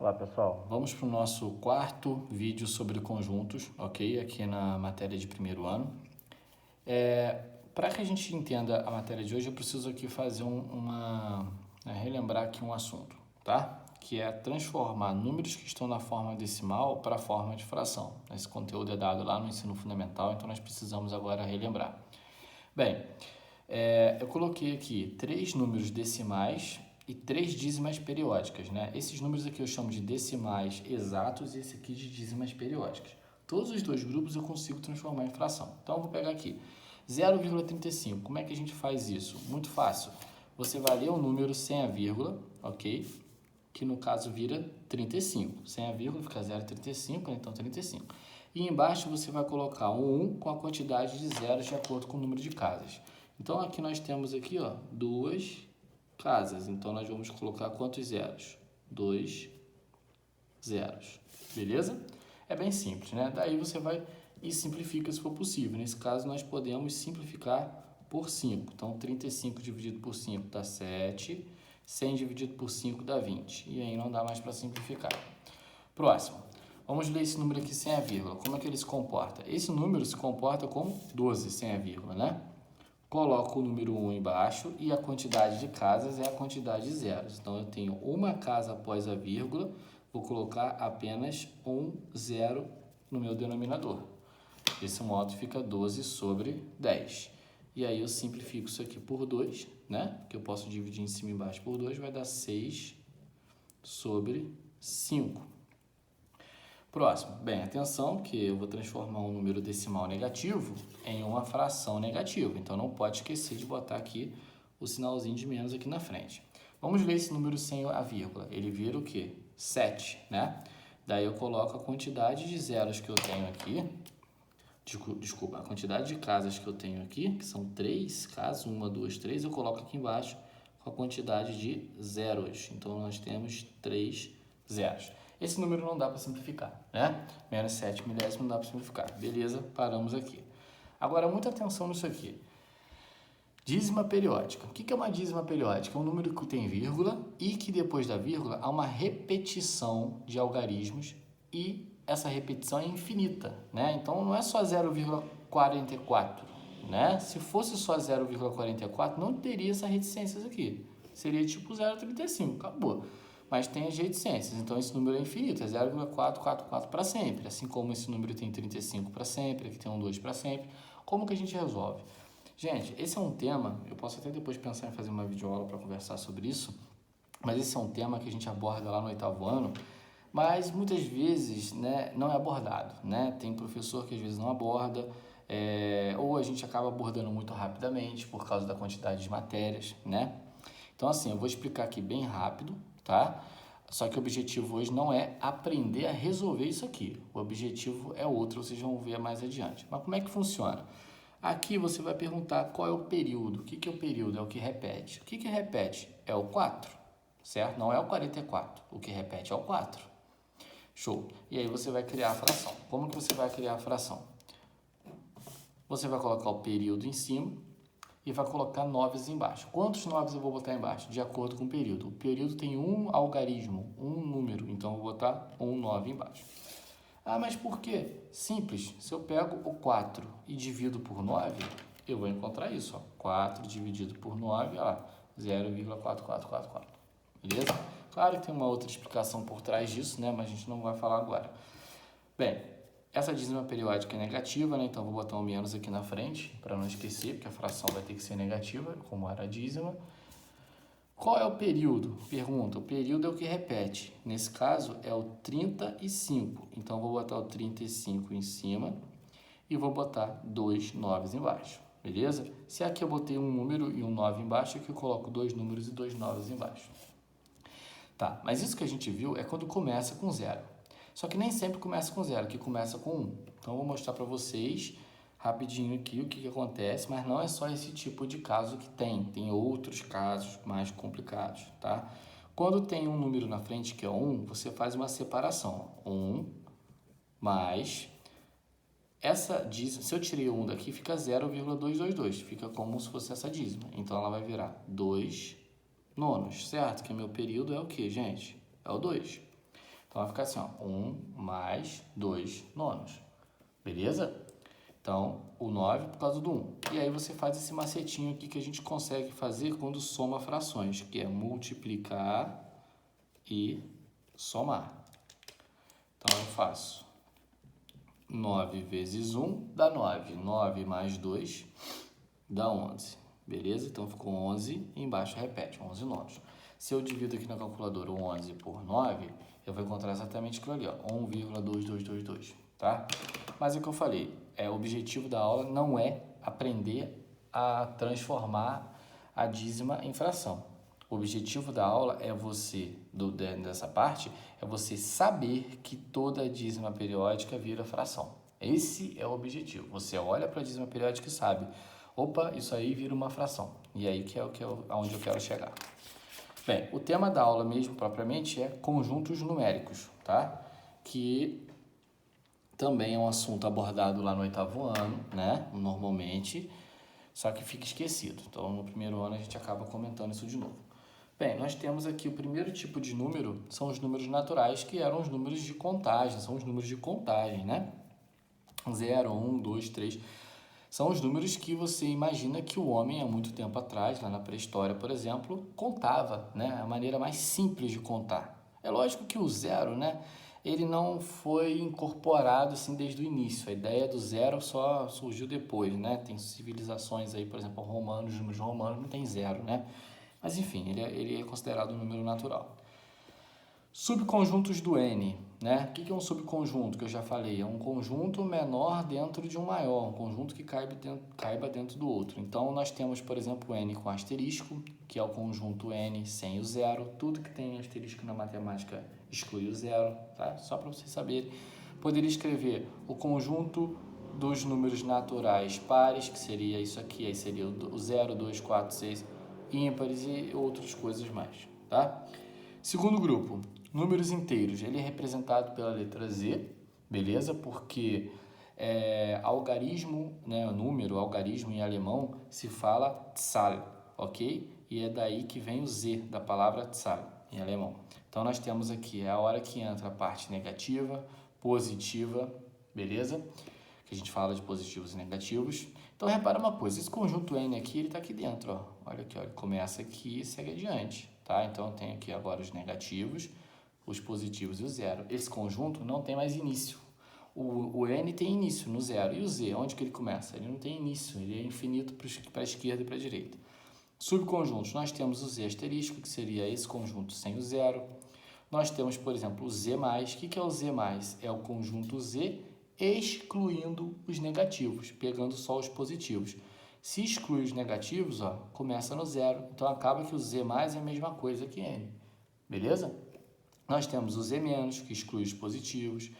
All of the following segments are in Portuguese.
Olá pessoal, Vamos para o nosso quarto vídeo sobre conjuntos, ok? Aqui na matéria de primeiro ano. Para que a gente entenda a matéria de hoje, eu preciso aqui fazer relembrar aqui um assunto, tá? Que é transformar números que estão na forma decimal para a forma de fração. Esse conteúdo é dado lá no ensino fundamental, então nós precisamos agora relembrar. Bem, eu coloquei aqui 3 números decimais e 3 dízimas periódicas, né? Esses números aqui eu chamo de decimais exatos e esse aqui de dízimas periódicas. Todos os dois grupos eu consigo transformar em fração. Então, eu vou pegar aqui 0,35. Como é que a gente faz isso? Muito fácil. Você vai ler o número sem a vírgula, ok? Que no caso vira 35. Sem a vírgula fica 0,35, então 35. E embaixo você vai colocar um 1 com a quantidade de zeros de acordo com o número de casas. Então, aqui nós temos aqui, ó, 2 casas. Então, nós vamos colocar quantos zeros? 2 zeros. Beleza? É bem simples, né? Daí você vai e simplifica se for possível. Nesse caso, nós podemos simplificar por 5. Então, 35 dividido por 5 dá 7. 100 dividido por 5 dá 20. E aí não dá mais para simplificar. Próximo. Vamos ler esse número aqui sem a vírgula. Como é que ele se comporta? Esse número se comporta como 12 sem a vírgula, né? Coloco o número 1 embaixo e a quantidade de casas é a quantidade de zeros. Então, eu tenho uma casa após a vírgula, vou colocar apenas um zero no meu denominador. Desse modo, fica 12 sobre 10. E aí, eu simplifico isso aqui por 2, né? Que eu posso dividir em cima e embaixo por 2, vai dar 6 sobre 5. Próximo. Bem, atenção que eu vou transformar um número decimal negativo em uma fração negativa. Então, não pode esquecer de botar aqui o sinalzinho de menos aqui na frente. Vamos ler esse número sem a vírgula. Ele vira o quê? 7, né? Daí, eu coloco a quantidade de zeros que eu tenho aqui. Desculpa, a quantidade de casas que eu tenho aqui, que são 3 casas, 1, 2, 3, eu coloco aqui embaixo com a quantidade de zeros. Então, nós temos 3 zeros. Esse número não dá para simplificar, né? Menos 7 milésimos não dá para simplificar. Beleza, paramos aqui. Agora, muita atenção nisso aqui. Dízima periódica. O que é uma dízima periódica? É um número que tem vírgula e que depois da vírgula há uma repetição de algarismos e essa repetição é infinita, né? Então, não é só 0,44, né? Se fosse só 0,44, não teria essas reticências aqui. Seria tipo 0,35, acabou. Mas tem as reticências, então esse número é infinito, é 0,444 para sempre. Assim como esse número tem 35 para sempre, aqui tem um 2 para sempre. Como que a gente resolve? Gente, esse é um tema, eu posso até depois pensar em fazer uma videoaula para conversar sobre isso, mas esse é um tema que a gente aborda lá no 8º ano, mas muitas vezes, né, não é abordado, né? Tem professor que às vezes não aborda, ou a gente acaba abordando muito rapidamente por causa da quantidade de matérias, né? Então, assim, eu vou explicar aqui bem rápido, tá? Só que o objetivo hoje não é aprender a resolver isso aqui. O objetivo é outro, vocês vão ver mais adiante. Mas como é que funciona? Aqui você vai perguntar qual é o período. O que é o período? É o que repete. O que repete? É o 4, certo? Não é o 44. O que repete é o 4. Show. E aí você vai criar a fração. Como que você vai criar a fração? Você vai colocar o período em cima e vai colocar 9 embaixo. Quantos 9 eu vou botar embaixo? De acordo com o período. O período tem um algarismo, um número, então eu vou botar um 9 embaixo. Ah, mas por quê? Simples. Se eu pego o 4 e divido por 9, eu vou encontrar isso. Ó. 4 dividido por 9, ó, 0,4444. Beleza? Claro que tem uma outra explicação por trás disso, né? Mas a gente não vai falar agora. Bem, essa dízima periódica é negativa, né? Então, eu vou botar um menos aqui na frente, para não esquecer, porque a fração vai ter que ser negativa, como era a dízima. Qual é o período? Pergunta. O período é o que repete. Nesse caso, é o 35. Então, eu vou botar o 35 em cima e vou botar 2 9 embaixo. Beleza? Se aqui eu botei um número e um 9 embaixo, aqui eu coloco 2 números e 2 9 embaixo. Tá, mas isso que a gente viu é quando começa com 0. Só que nem sempre começa com 0, que começa com 1. Então, eu vou mostrar para vocês rapidinho aqui o que acontece, mas não é só esse tipo de caso que tem outros casos mais complicados, tá? Quando tem um número na frente que é 1, você faz uma separação. 1 mais essa dízima, se eu tirei o 1 daqui, fica 0,222, fica como se fosse essa dízima. Então, ela vai virar 2 nonos, certo? Que meu período é o quê, gente? É o 2. Então vai ficar assim, ó, 1 mais 2 nonos, beleza? Então, o 9 por causa do 1. E aí você faz esse macetinho aqui que a gente consegue fazer quando soma frações, que é multiplicar e somar. Então, eu faço 9 vezes 1 dá 9. 9 mais 2 dá 11. Beleza? Então, ficou 11 e embaixo repete, 11 nonos. Se eu divido aqui na calculadora o 11 por 9, eu vou encontrar exatamente aquilo ali, ó, 1,2222, tá? Mas é o que eu falei, o objetivo da aula não é aprender a transformar a dízima em fração. O objetivo da aula é você, dessa parte, é você saber que toda dízima periódica vira fração. Esse é o objetivo. Você olha para a dízima periódica e sabe, opa, isso aí vira uma fração. E aí que é aonde eu quero chegar. Bem, o tema da aula mesmo, propriamente, é conjuntos numéricos, tá? Que também é um assunto abordado lá no 8º ano, né? Normalmente, só que fica esquecido. Então, no primeiro ano, a gente acaba comentando isso de novo. Bem, nós temos aqui o primeiro tipo de número, são os números naturais, que eram os números de contagem, são os números de contagem, né? 0, 1, 2, 3... São os números que você imagina que o homem, há muito tempo atrás, lá na pré-história, por exemplo, contava, né? A maneira mais simples de contar. É lógico que o zero, né? Ele não foi incorporado assim desde o início. A ideia do zero só surgiu depois, né? Tem civilizações aí, por exemplo, romanos, os números romanos não tem zero, né? Mas enfim, ele é considerado um número natural. Subconjuntos do N, né? O que é um subconjunto que eu já falei? É um conjunto menor dentro de um maior, um conjunto que caiba dentro do outro. Então, nós temos, por exemplo, o N com asterisco, que é o conjunto N sem o zero. Tudo que tem asterisco na matemática exclui o zero, tá? Só para vocês saberem. Poderia escrever o conjunto dos números naturais pares, que seria isso aqui, aí seria o 0, 2, 4, 6, ímpares e outras coisas mais, tá? Segundo grupo, números inteiros, ele é representado pela letra Z, beleza? Porque algarismo, né, algarismo em alemão, se fala Zahl, ok? E é daí que vem o Z da palavra Zahl em alemão. Então, nós temos aqui a hora que entra a parte negativa, positiva, beleza? Que a gente fala de positivos e negativos. Então, repara uma coisa, esse conjunto N aqui, ele está aqui dentro, ó. Olha aqui, ó, ele começa aqui e segue adiante, tá? Então, eu tenho aqui agora os negativos, os positivos e o zero. Esse conjunto não tem mais início. O N tem início no zero. E o Z, onde que ele começa? Ele não tem início, ele é infinito para a esquerda e para a direita. Subconjuntos, nós temos o Z asterisco, que seria esse conjunto sem o zero. Nós temos, por exemplo, o Z+. O que é o Z+? É o conjunto Z excluindo os negativos, pegando só os positivos. Se exclui os negativos, ó, começa no zero. Então, acaba que o Z+ é a mesma coisa que N. Beleza? Nós temos o Z-, que exclui os positivos.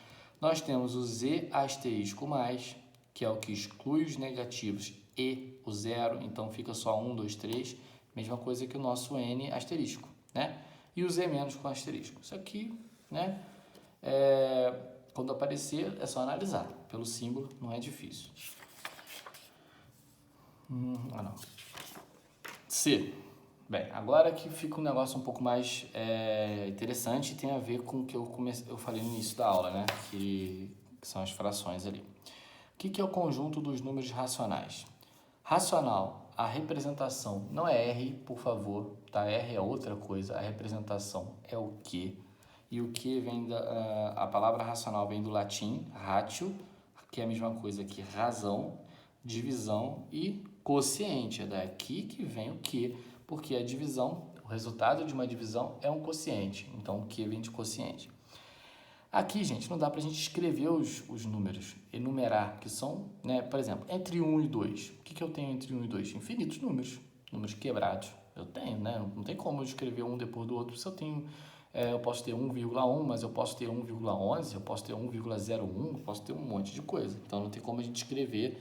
Nós temos o Z asterisco mais, que é o que exclui os negativos e o zero. Então, fica só 1, 2, 3. Mesma coisa que o nosso N asterisco, né? E o Z- com asterisco. Isso aqui, né? Quando aparecer, é só analisar. Pelo símbolo, não é difícil. Não. C. Bem, agora que fica um negócio um pouco mais interessante e tem a ver com o que eu falei no início da aula, né? Que são as frações ali. O que é o conjunto dos números racionais? Racional, a representação não é R, por favor, tá? R é outra coisa, a representação é o Q. E o Q vem a palavra racional vem do latim ratio, que é a mesma coisa que razão, divisão e quociente. É daqui que vem o Q, porque a divisão, o resultado de uma divisão é um quociente. Então, o Q vem de quociente. Aqui, gente, não dá para a gente escrever os números, enumerar, que são, né, por exemplo, entre 1 e 2. O que eu tenho entre 1 e 2? Infinitos números, números quebrados. Eu tenho, né? Não tem como eu escrever um depois do outro. Se eu tenho, eu posso ter 1,1, mas eu posso ter 1,11, eu posso ter 1,01, eu posso ter um monte de coisa. Então, não tem como a gente escrever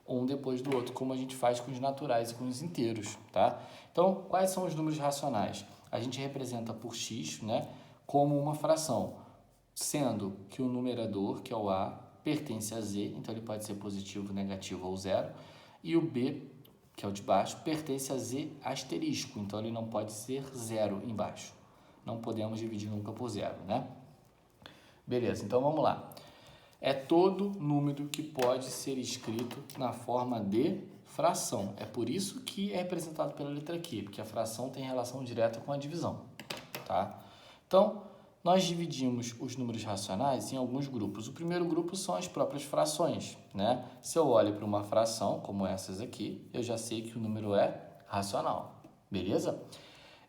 um depois do outro, como a gente faz com os naturais e com os inteiros, tá? Então, quais são os números racionais? A gente representa por x, né, como uma fração, sendo que o numerador, que é o A, pertence a Z, então ele pode ser positivo, negativo ou zero, e o B, que é o de baixo, pertence a Z asterisco, então ele não pode ser zero embaixo. Não podemos dividir nunca por zero, né? Beleza, então vamos lá. É todo número que pode ser escrito na forma de fração. É por isso que é representado pela letra Q, porque a fração tem relação direta com a divisão, tá? Então, nós dividimos os números racionais em alguns grupos. O primeiro grupo são as próprias frações, né? Se eu olho para uma fração, como essas aqui, eu já sei que o número é racional, beleza?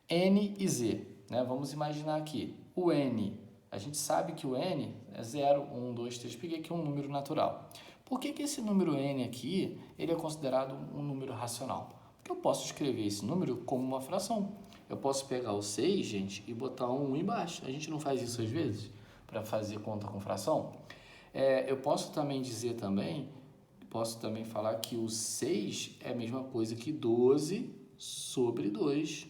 N e Z, né? Vamos imaginar aqui, o N, a gente sabe que o N é 0, 1, 2, 3, peguei aqui um número natural. Por que esse número N aqui, ele é considerado um número racional? Porque eu posso escrever esse número como uma fração. Eu posso pegar o 6, gente, e botar um 1 embaixo. A gente não faz isso às vezes, para fazer conta com fração? Eu posso também dizer posso também falar que o 6 é a mesma coisa que 12 sobre 2.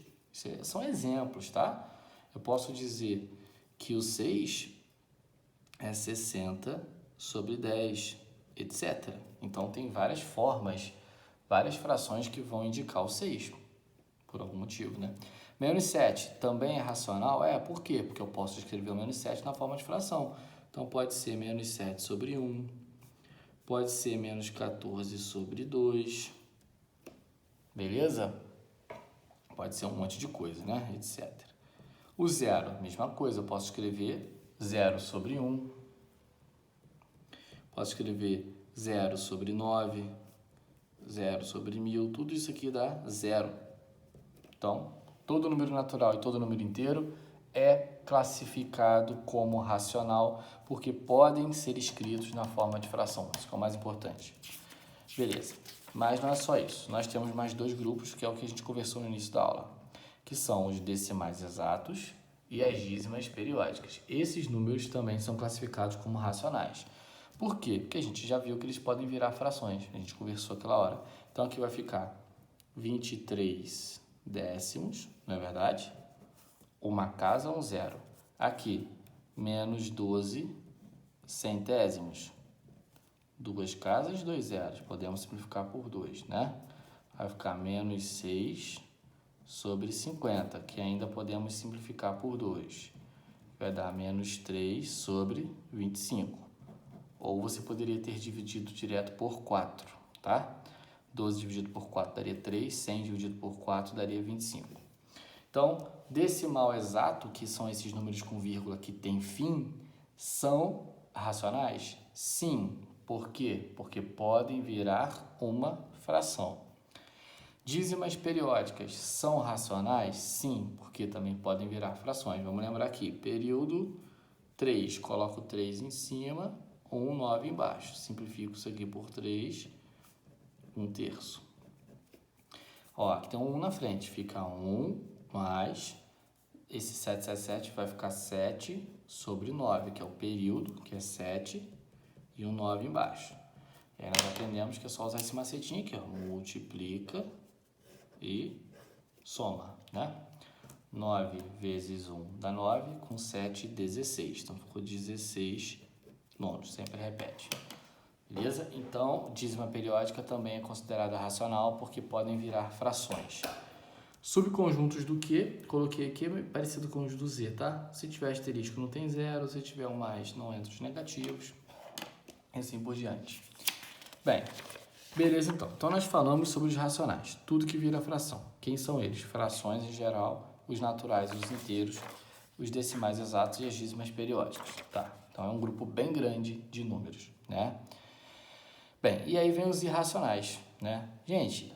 São exemplos, tá? Eu posso dizer que o 6 é 60 sobre 10, etc. Então, tem várias formas, várias frações que vão indicar o 6, por algum motivo, né? Menos 7 também é racional? Por quê? Porque eu posso escrever o menos 7 na forma de fração. Então, pode ser menos 7 sobre 1, pode ser menos 14 sobre 2, beleza? Pode ser um monte de coisa, né? Etc. O 0, mesma coisa, eu posso escrever 0 sobre 1, posso escrever 0 sobre 9, 0 sobre 1000, tudo isso aqui dá 0. Então, todo número natural e todo número inteiro é classificado como racional, porque podem ser escritos na forma de fração, isso que é o mais importante. Beleza, mas não é só isso, nós temos mais dois grupos, que é o que a gente conversou no início da aula, que são os decimais exatos e as dízimas periódicas. Esses números também são classificados como racionais. Por quê? Porque a gente já viu que eles podem virar frações, a gente conversou aquela hora. Então, aqui vai ficar 23 décimos, não é verdade? Uma casa, um zero. Aqui, menos 12 centésimos. Duas casas, dois zeros. Podemos simplificar por 2, né? Vai ficar menos 6 sobre 50, que ainda podemos simplificar por 2. Vai dar menos 3 sobre 25. Ou você poderia ter dividido direto por 4, tá? 12 dividido por 4 daria 3, 100 dividido por 4 daria 25. Então, decimal exato, que são esses números com vírgula que tem fim, são racionais? Sim. Por quê? Porque podem virar uma fração. Dízimas periódicas são racionais? Sim, porque também podem virar frações. Vamos lembrar aqui, período 3, coloco 3 em cima, 9 embaixo. Simplifico isso aqui por 3, 1/3. Ó, aqui tem um 1 na frente, fica 1 mais, esse 777 vai ficar 7 sobre 9, que é o período, que é 7, e 9 embaixo. E aí nós aprendemos que é só usar esse macetinho aqui, ó, multiplica e soma, né? 9 vezes 1 dá 9, com 7, 16. Então, ficou 16 nonos, sempre repete. Beleza? Então, dízima periódica também é considerada racional porque podem virar frações. Subconjuntos do Q, coloquei aqui parecido com os do Z, tá? Se tiver asterisco não tem zero, se tiver um mais não entra os negativos, e assim por diante. Bem, beleza então. Então nós falamos sobre os racionais, tudo que vira fração. Quem são eles? Frações em geral, os naturais, os inteiros, os decimais exatos e as dízimas periódicas, tá? Então é um grupo bem grande de números, né? Bem, e aí vem os irracionais, né? Gente,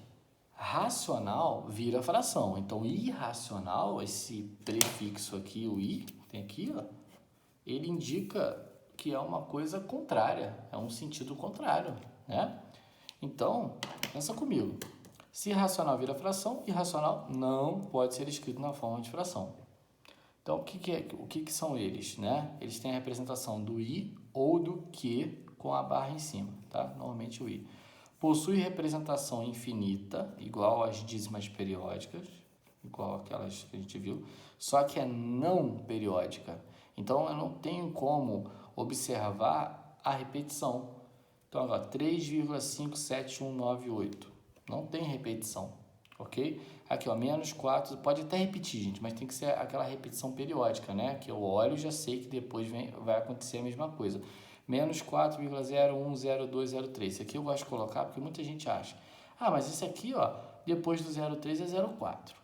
racional vira fração, então irracional, esse prefixo aqui, o i, tem aqui, ó, ele indica que é uma coisa contrária, é um sentido contrário, né? Então, pensa comigo, se racional vira fração, irracional não pode ser escrito na forma de fração. Então, o que são eles, né? Eles têm a representação do i ou do q com a barra em cima, tá? Normalmente o i. Possui representação infinita, igual às dízimas periódicas, igual aquelas que a gente viu, só que é não periódica. Então, eu não tenho como observar a repetição. Então, agora, 3,57198. Não tem repetição. ok? Aqui, ó, menos 4, pode até repetir, gente, mas tem que ser aquela repetição periódica, né? Que eu olho e já sei que depois vai acontecer a mesma coisa. Menos 4,010203. Esse aqui eu gosto de colocar porque muita gente acha. Ah, mas esse aqui, ó, depois do 0,3 é 0,4.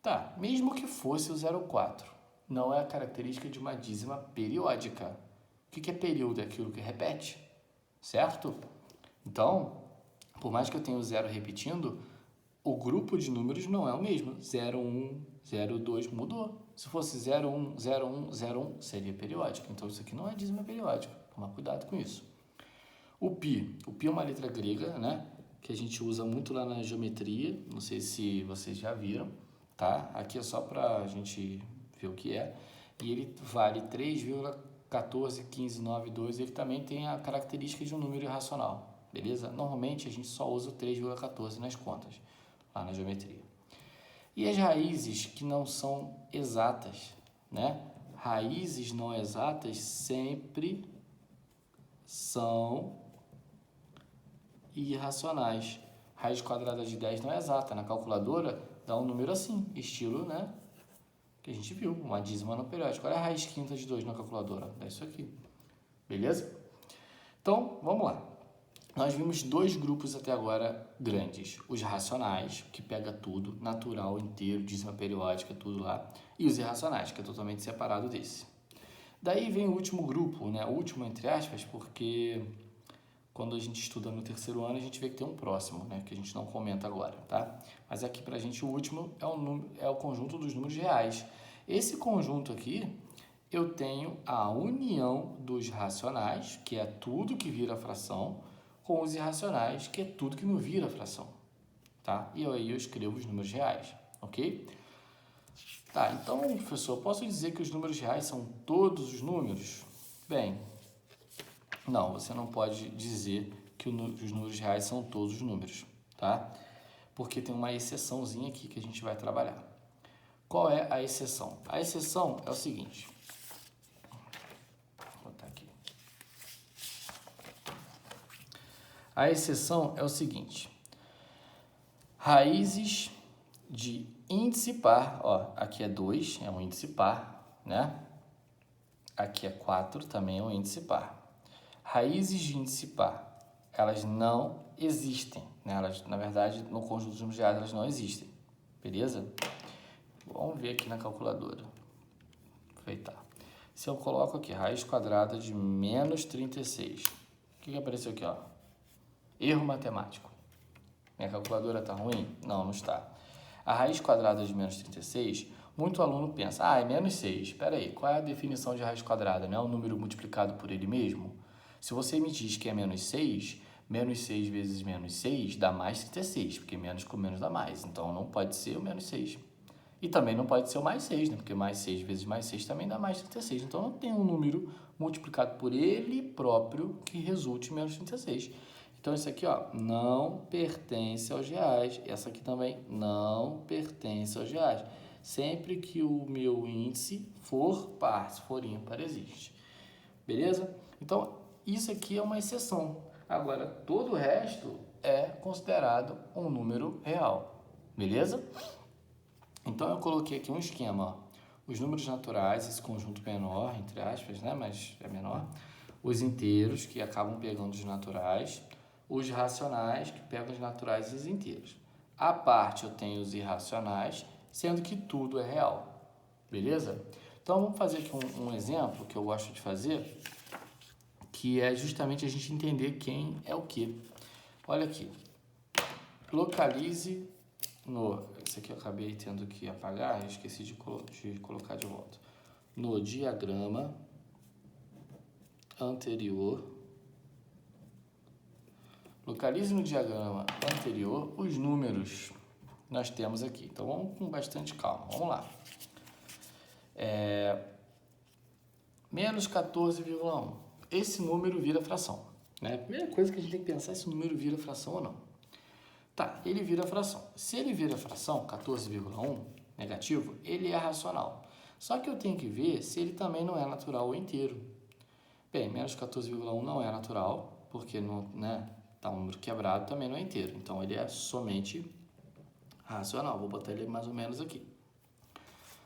Tá, mesmo que fosse o 0,4, não é a característica de uma dízima periódica. O que é período? É aquilo que repete, certo? Então, por mais que eu tenha o zero repetindo, o grupo de números não é o mesmo. 0, 1, 0, 2 mudou. Se fosse 0, 1, 0, 1, 0, 1, seria periódico. Então, isso aqui não é dízima periódica. Toma cuidado com isso. O π é uma letra grega, né? Que a gente usa muito lá na geometria. Não sei se vocês já viram, tá? Aqui é só para a gente ver o que é. E ele vale 3,1415992. Ele também tem a característica de um número irracional, beleza? Normalmente a gente só usa o 3,14 nas contas, lá na geometria. E as raízes que não são exatas, né? Raízes não exatas sempre são irracionais. Raiz quadrada de 10 não é exata. Na calculadora dá um número assim, estilo, né? Que a gente viu, uma dízima no periódico. Olha a raiz quinta de 2 na calculadora, dá isso aqui. Beleza? Então, vamos lá. Nós vimos dois grupos até agora grandes. Os racionais, que pega tudo, natural, inteiro, dízima periódica, tudo lá. E os irracionais, que é totalmente separado desse. Daí vem o último grupo, né? O último, entre aspas, porque quando a gente estuda no terceiro ano, a gente vê que tem um próximo, né? Que a gente não comenta agora, tá? Mas aqui pra gente o último é o conjunto dos números reais. Esse conjunto aqui, eu tenho a união dos racionais, que é tudo que vira fração, com os irracionais, que é tudo que não vira fração, tá? E aí eu escrevo os números reais, ok? Tá, então, professor, posso dizer que os números reais são todos os números? Bem, não, você não pode dizer que os números reais são todos os números, tá? Porque tem uma exceçãozinha aqui que a gente vai trabalhar. Qual é a exceção? A exceção é o seguinte. Vou botar aqui. A exceção é o seguinte. Raízes de índice par, ó, aqui é 2, é um índice par, né? Aqui é 4, também é um índice par. Raízes de índice par, elas não existem, né? Elas, na verdade, no conjunto dos números reais, elas não existem, beleza? Vamos ver aqui na calculadora. Aproveitar. Se eu coloco aqui raiz quadrada de menos 36, o que apareceu aqui, ó? Erro matemático. Minha calculadora está ruim? Não, não está. A raiz quadrada de menos 36, muito aluno pensa, é menos 6. Espera aí, qual é a definição de raiz quadrada? Não é um número multiplicado por ele mesmo? Se você me diz que é menos 6 vezes menos 6 dá mais 36, porque menos com menos dá mais. Então, não pode ser o menos 6. E também não pode ser o mais 6, né? Porque mais 6 vezes mais 6 também dá mais 36. Então, não tem um número multiplicado por ele próprio que resulte em menos 36. Então, isso aqui, ó, não pertence aos reais. Essa aqui também não pertence aos reais. Sempre que o meu índice for par, se for ímpar, existe. Beleza? Então, isso aqui é uma exceção. Agora, todo o resto é considerado um número real. Beleza? Então, eu coloquei aqui um esquema, ó. Os números naturais, esse conjunto menor, entre aspas, né? Mas é menor. Os inteiros, que acabam pegando os naturais. Os racionais, que pegam os naturais e os inteiros. À parte, eu tenho os irracionais, sendo que tudo é real. Beleza? Então, vamos fazer aqui um exemplo que eu gosto de fazer, que é justamente a gente entender quem é o quê. Olha aqui. Localize no... Esse aqui eu acabei tendo que apagar, eu esqueci de colocar de volta. No diagrama anterior. Localize no diagrama anterior os números que nós temos aqui. Então, vamos com bastante calma. Vamos lá. Menos 14,1. Esse número vira fração, né? A primeira coisa que a gente tem que pensar é se o número vira fração ou não. Tá, ele vira fração. Se ele vira fração, 14,1, negativo, ele é racional. Só que eu tenho que ver se ele também não é natural ou inteiro. Bem, menos 14,1 não é natural, porque não, né, tá um número quebrado, também não é inteiro. Então, ele é somente racional. Vou botar ele mais ou menos aqui.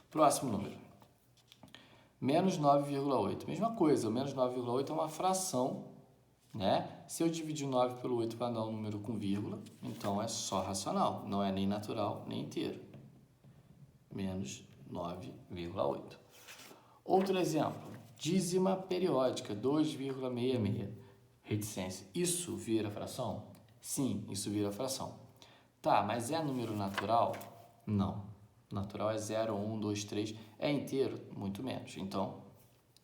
Próximo número. Menos 9,8. Mesma coisa, o menos 9,8 é uma fração, né? Se eu dividir 9 pelo 8 para dar um número com vírgula, então é só racional, não é nem natural nem inteiro. Menos 9,8. Outro exemplo, dízima periódica, 2,66. Reticência, isso vira fração? Sim, isso vira fração. Tá, mas é número natural? Não. Natural é 0, 1, 2, 3. É inteiro? Muito menos. Então,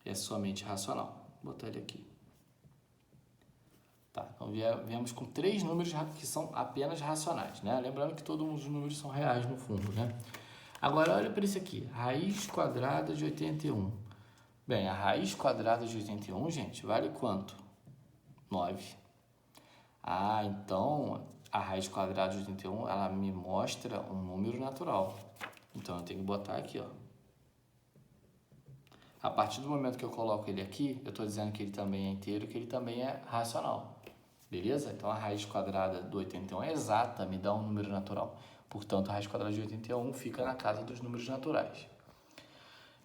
é somente racional. Vou botar ele aqui. Tá, então viemos com 3 números que são apenas racionais, né? Lembrando que todos os números são reais no fundo, né? Agora, olha para isso aqui. Raiz quadrada de 81. Bem, a raiz quadrada de 81, gente, vale quanto? 9. Ah, então a raiz quadrada de 81, ela me mostra um número natural. Então eu tenho que botar aqui, ó. A partir do momento que eu coloco ele aqui, eu estou dizendo que ele também é inteiro, que ele também é racional. Beleza? Então a raiz quadrada do 81 é exata, me dá um número natural. Portanto, a raiz quadrada de 81 fica na casa dos números naturais.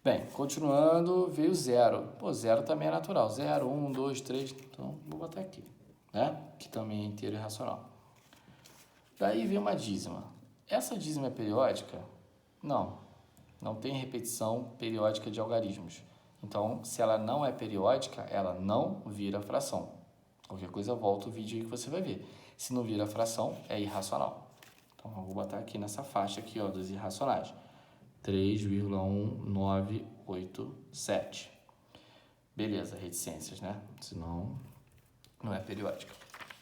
Bem, continuando, veio 0. Pô, 0 também é natural. 0, 1, 2, 3. Então, vou botar aqui, né? Que também é inteiro e racional. Daí vem uma dízima. Essa dízima é periódica? Não. Não tem repetição periódica de algarismos. Então, se ela não é periódica, ela não vira fração. Qualquer coisa, volta o vídeo aí que você vai ver. Se não vira fração, é irracional. Então, eu vou botar aqui nessa faixa aqui, ó, dos irracionais. 3,1987. Beleza, reticências, né? Senão, não é periódica.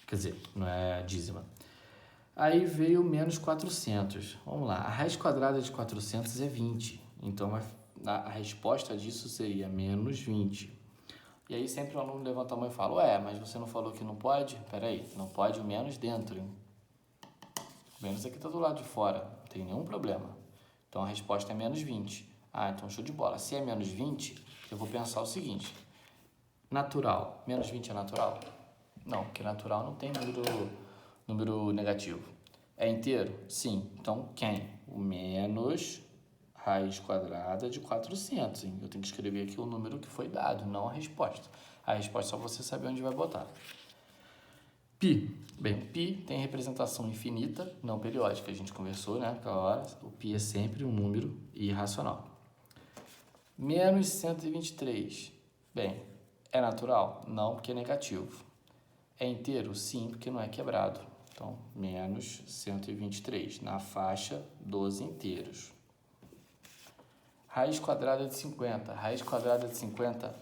Quer dizer, não é dízima. Aí veio menos 400. Vamos lá, a raiz quadrada de 400 é 20. Então, a resposta disso seria menos 20. E aí sempre o aluno levanta a mão e fala, ué, mas você não falou que não pode? Peraí, não pode o menos dentro, hein? O menos aqui está do lado de fora, não tem nenhum problema. Então, a resposta é menos 20. Ah, então show de bola. Se é menos 20, eu vou pensar o seguinte. Natural. Menos 20 é natural? Não, porque natural não tem número negativo. É inteiro? Sim. Então, quem? O menos raiz quadrada de 400. Hein? Eu tenho que escrever aqui o número que foi dado, não a resposta. A resposta é só você saber onde vai botar. Pi. Bem, pi tem representação infinita, não periódica. A gente conversou, né? Aquela hora. O pi é sempre um número irracional. Menos 123. Bem, é natural? Não, porque é negativo. É inteiro? Sim, porque não é quebrado. Então, menos 123, na faixa dos inteiros. Raiz quadrada de 50. Raiz quadrada de 50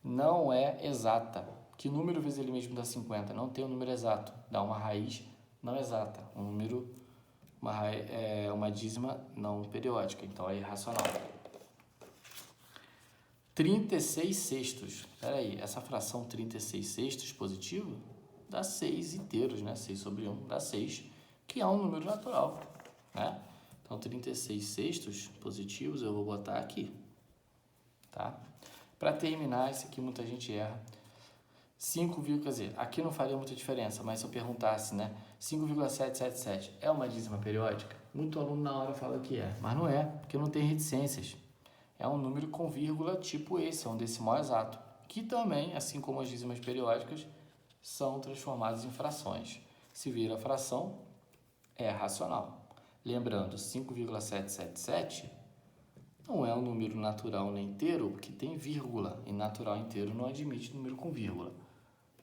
não é exata. Que número vezes ele mesmo dá 50? Não tem um número exato. Dá uma raiz não exata. Um número, uma dízima não periódica. Então, é irracional. 36 sextos. Espera aí, essa fração 36 sextos positivo dá 6 inteiros, né? 6 sobre 1 dá 6, que é um número natural, né? Então, 36 sextos positivos eu vou botar aqui, tá? Para terminar, esse aqui muita gente erra. 5, quer dizer, aqui não faria muita diferença, mas se eu perguntasse, né? 5,777 é uma dízima periódica? Muito aluno na hora fala que é, mas não é, porque não tem reticências. É um número com vírgula tipo esse, é um decimal exato, que também, assim como as dízimas periódicas, são transformadas em frações. Se vira fração, é racional. Lembrando, 5,777 não é um número natural nem inteiro, que tem vírgula, e natural inteiro não admite número com vírgula.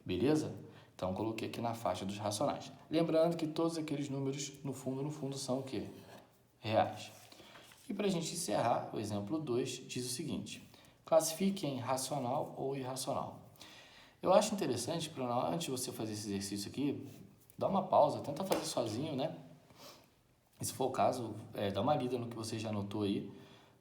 Beleza? Então, coloquei aqui na faixa dos racionais. Lembrando que todos aqueles números, no fundo, são o quê? Reais. E para a gente encerrar, o exemplo 2 diz o seguinte. Classifique em racional ou irracional. Eu acho interessante, antes de você fazer esse exercício aqui, dá uma pausa, tenta fazer sozinho, né? E se for o caso, dá uma lida no que você já anotou aí,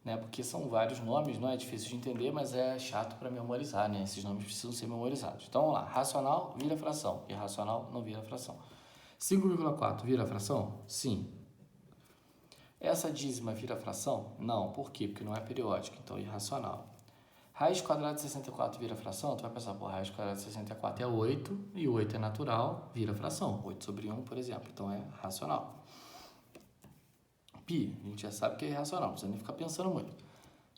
né? Porque são vários nomes, não é difícil de entender, mas é chato para memorizar, né? Esses nomes precisam ser memorizados. Então, vamos lá. Racional vira fração, irracional não vira fração. 5,4 vira fração? Sim. Essa dízima vira fração? Não. Por quê? Porque não é periódica, então é irracional. Raiz quadrada de 64 vira fração? Tu vai pensar, pô, raiz quadrada de 64 é 8, e 8 é natural, vira fração. 8 sobre 1, por exemplo, então é racional. Pi, a gente já sabe que é irracional, não precisa nem ficar pensando muito.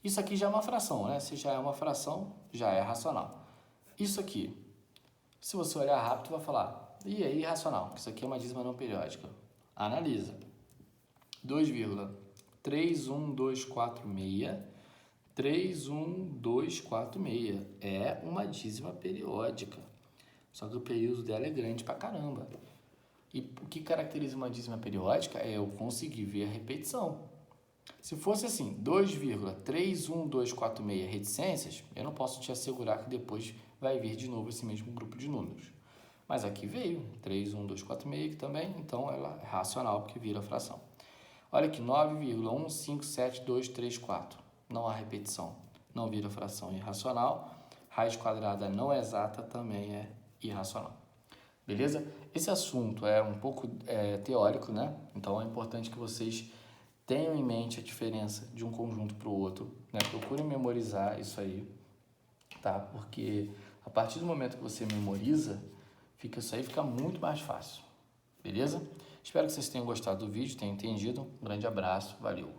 Isso aqui já é uma fração, né? Se já é uma fração, já é racional. Isso aqui, se você olhar rápido, vai falar, e é irracional, isso aqui é uma dízima não periódica. Analisa. 2,31246, 31246 é uma dízima periódica, só que o período dela é grande pra caramba. E o que caracteriza uma dízima periódica é eu conseguir ver a repetição. Se fosse assim, 2,31246 reticências, eu não posso te assegurar que depois vai vir de novo esse mesmo grupo de números. Mas aqui veio 31246 que também, então ela é racional porque vira fração. Olha aqui, 9,157234. Não há repetição, não vira fração irracional. Raiz quadrada não exata também é irracional. Beleza? Esse assunto é um pouco teórico, né? Então é importante que vocês tenham em mente a diferença de um conjunto para o outro, né? Procurem memorizar isso aí, tá? Porque a partir do momento que você memoriza, isso aí fica muito mais fácil. Beleza? Espero que vocês tenham gostado do vídeo, tenham entendido. Um grande abraço, valeu!